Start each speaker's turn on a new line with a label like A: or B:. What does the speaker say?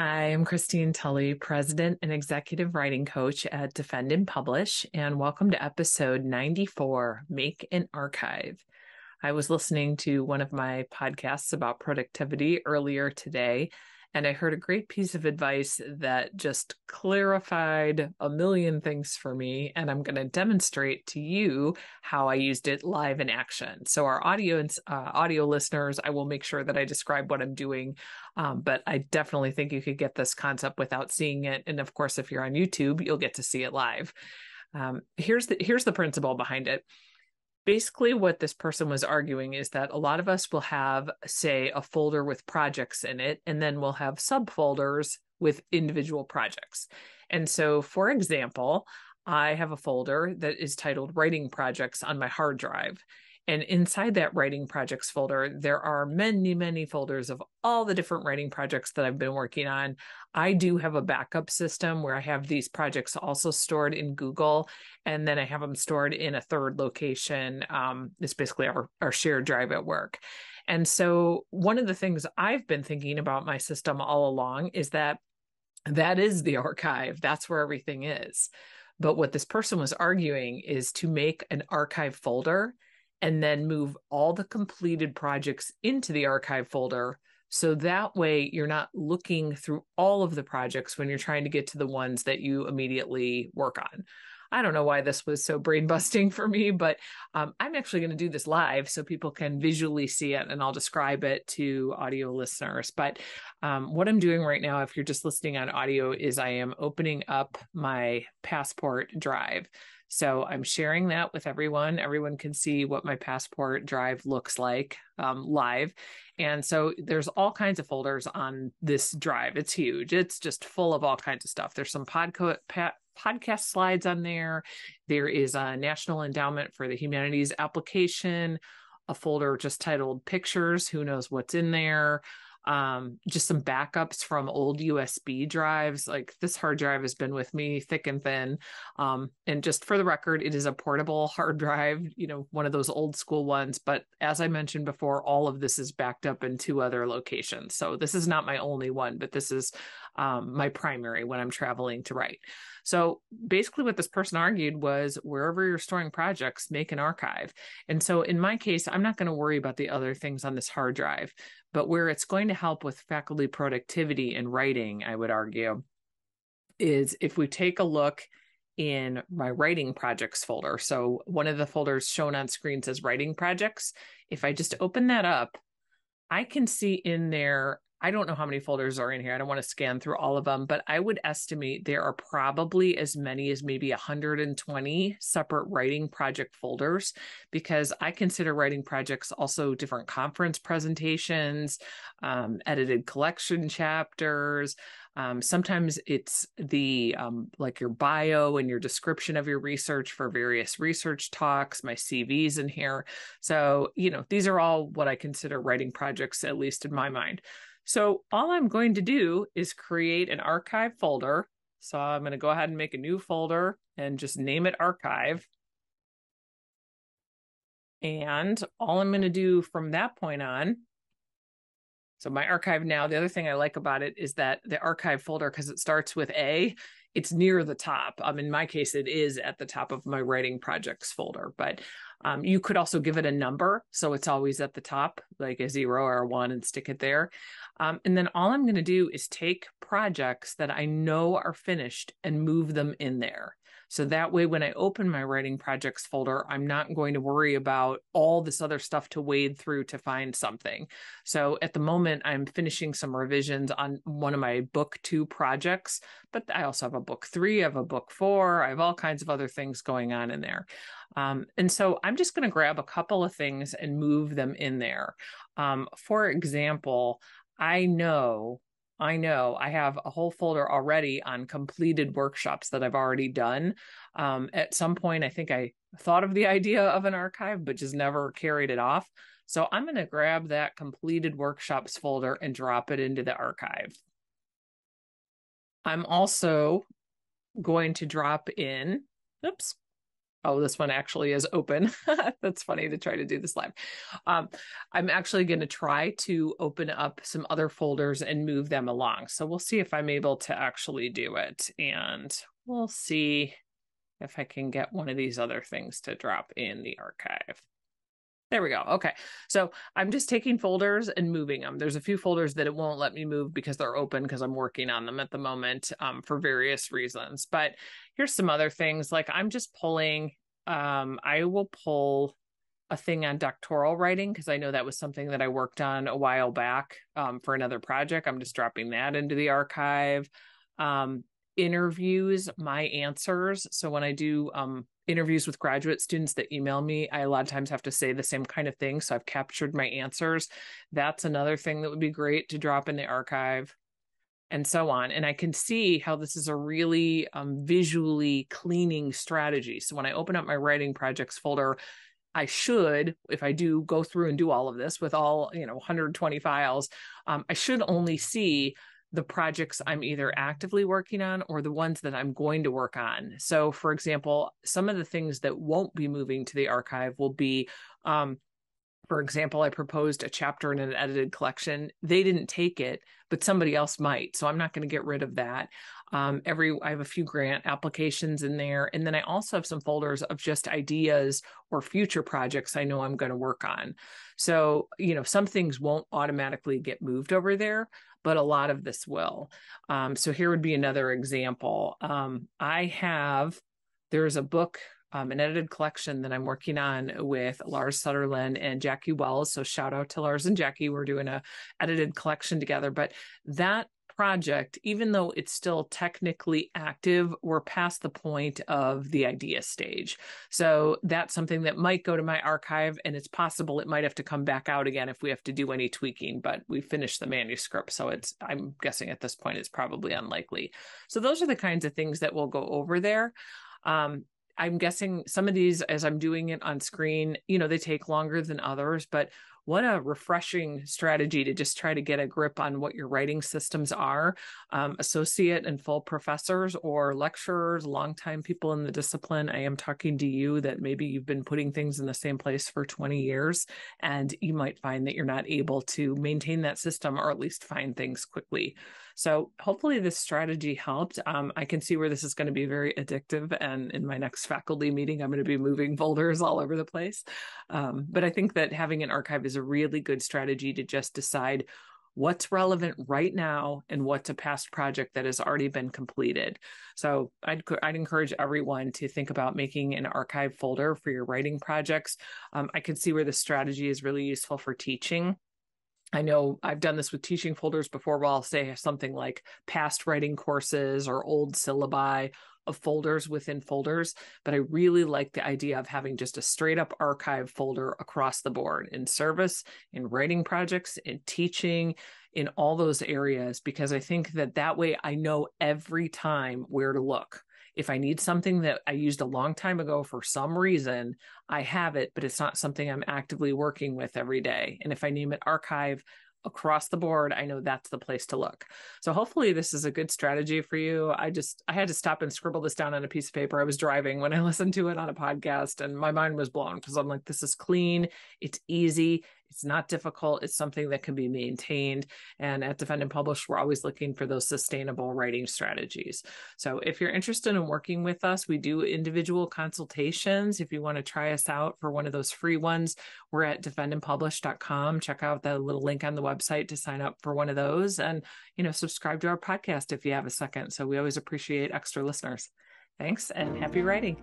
A: Hi, I'm Christine Tulley, President and Executive Writing Coach at Defend and Publish, and welcome to episode 94, Make an Archive. I was listening to one of my podcasts about productivity earlier today, and I heard a great piece of advice that just clarified a million things for me, and I'm going to demonstrate to you how I used it live in action. So our audio listeners, I will make sure that I describe what I'm doing, but I definitely think you could get this concept without seeing it. And of course, if you're on YouTube, you'll get to see it live. Here's the principle behind it. Basically, what this person was arguing is that a lot of us will have, say, a folder with projects in it, and then we'll have subfolders with individual projects. And so, for example, I have a folder that is titled Writing Projects on my hard drive. And inside that writing projects folder, there are many, many folders of all the different writing projects that I've been working on. I do have a backup system where I have these projects also stored in Google, and then I have them stored in a third location. It's basically our shared drive at work. And so one of the things I've been thinking about my system all along is that is the archive. That's where everything is. But what this person was arguing is to make an archive folder and then move all the completed projects into the archive folder. So that way you're not looking through all of the projects when you're trying to get to the ones that you immediately work on. I don't know why this was so brain busting for me, but I'm actually going to do this live so people can visually see it, and I'll describe it to audio listeners. But what I'm doing right now, if you're just listening on audio, is I am opening up my Passport drive. So I'm sharing that with everyone. Everyone can see what my Passport drive looks like live. And so there's all kinds of folders on this drive. It's huge. It's just full of all kinds of stuff. There's some podcast slides on there. There is a National Endowment for the Humanities application, a folder just titled Pictures. Who knows what's in there? Just some backups from old USB drives. Like, this hard drive has been with me thick and thin. And just for the record, it is a portable hard drive, one of those old school ones. But as I mentioned before, all of this is backed up in two other locations. So this is not my only one, but this is my primary when I'm traveling to write. So basically what this person argued was, wherever you're storing projects, make an archive. And so in my case, I'm not going to worry about the other things on this hard drive, but where it's going to help with faculty productivity in writing, I would argue, is if we take a look in my writing projects folder. So one of the folders shown on screen says writing projects. If I just open that up, I can see in there, I don't know how many folders are in here. I don't want to scan through all of them, but I would estimate there are probably as many as maybe 120 separate writing project folders, because I consider writing projects also different conference presentations, edited collection chapters. Sometimes it's the like your bio and your description of your research for various research talks, my CVs in here. So, these are all what I consider writing projects, at least in my mind. So all I'm going to do is create an archive folder. So I'm going to go ahead and make a new folder and just name it archive. And all I'm going to do from that point on, so my archive now, the other thing I like about it is that the archive folder, because it starts with A, it's near the top. In my case, it is at the top of my writing projects folder, but you could also give it a number, so it's always at the top, like a 0 or a 1, and stick it there. And then all I'm going to do is take projects that I know are finished and move them in there. So that way, when I open my writing projects folder, I'm not going to worry about all this other stuff to wade through to find something. So at the moment, I'm finishing some revisions on one of my book 2 projects, but I also have a book 3, I have a book 4, I have all kinds of other things going on in there. And so I'm just going to grab a couple of things and move them in there. For example, I know I have a whole folder already on completed workshops that I've already done. At some point, I think I thought of the idea of an archive, but just never carried it off. So I'm going to grab that completed workshops folder and drop it into the archive. I'm also going to drop in, oops, Oh, this one actually is open. That's funny to try to do this live. I'm actually going to try to open up some other folders and move them along. So we'll see if I'm able to actually do it. And we'll see if I can get one of these other things to drop in the archive. There we go. Okay. So I'm just taking folders and moving them. There's a few folders that it won't let me move because they're open because I'm working on them at the moment for various reasons. But here's some other things. Like I'm just pulling, I will pull a thing on doctoral writing because I know that was something that I worked on a while back for another project. I'm just dropping that into the archive. Interviews, my answers. So when I do interviews with graduate students that email me, I a lot of times have to say the same kind of thing. So I've captured my answers. That's another thing that would be great to drop in the archive and so on. And I can see how this is a really visually cleaning strategy. So when I open up my writing projects folder, I should, if I do go through and do all of this with all, 120 files, I should only see the projects I'm either actively working on or the ones that I'm going to work on. So, for example, some of the things that won't be moving to the archive will be, for example, I proposed a chapter in an edited collection. They didn't take it, but somebody else might. So I'm not going to get rid of that. I have a few grant applications in there. And then I also have some folders of just ideas or future projects I know I'm going to work on. So, some things won't automatically get moved over there, but a lot of this will. So here would be another example. There's a book, an edited collection that I'm working on with Lars Sutherland and Jackie Wells. So shout out to Lars and Jackie. We're doing a edited collection together. But that project, even though it's still technically active, we're past the point of the idea stage. So that's something that might go to my archive, and it's possible it might have to come back out again if we have to do any tweaking, but we finished the manuscript. So I'm guessing at this point, it's probably unlikely. So those are the kinds of things that will go over there. I'm guessing some of these, as I'm doing it on screen, they take longer than others, but what a refreshing strategy to just try to get a grip on what your writing systems are. Associate and full professors or lecturers, longtime people in the discipline, I am talking to you that maybe you've been putting things in the same place for 20 years, and you might find that you're not able to maintain that system or at least find things quickly. So hopefully this strategy helped. I can see where this is going to be very addictive. And in my next faculty meeting, I'm going to be moving folders all over the place. But I think that having an archive is a really good strategy to just decide what's relevant right now and what's a past project that has already been completed. So I'd encourage everyone to think about making an archive folder for your writing projects. I can see where this strategy is really useful for teaching. I know I've done this with teaching folders before where I'll say something like past writing courses or old syllabi of folders within folders, but I really like the idea of having just a straight up archive folder across the board in service, in writing projects, in teaching, in all those areas, because I think that way I know every time where to look. If I need something that I used a long time ago for some reason, I have it, but it's not something I'm actively working with every day. And if I name it archive across the board, I know that's the place to look. So hopefully this is a good strategy for you. I had to stop and scribble this down on a piece of paper. I was driving when I listened to it on a podcast and my mind was blown because I'm like, this is clean. It's easy. It's not difficult. It's something that can be maintained. And at Defend and Publish, we're always looking for those sustainable writing strategies. So if you're interested in working with us, we do individual consultations. If you want to try us out for one of those free ones, we're at defendandpublish.com. Check out the little link on the website to sign up for one of those, and subscribe to our podcast if you have a second. So we always appreciate extra listeners. Thanks and happy writing.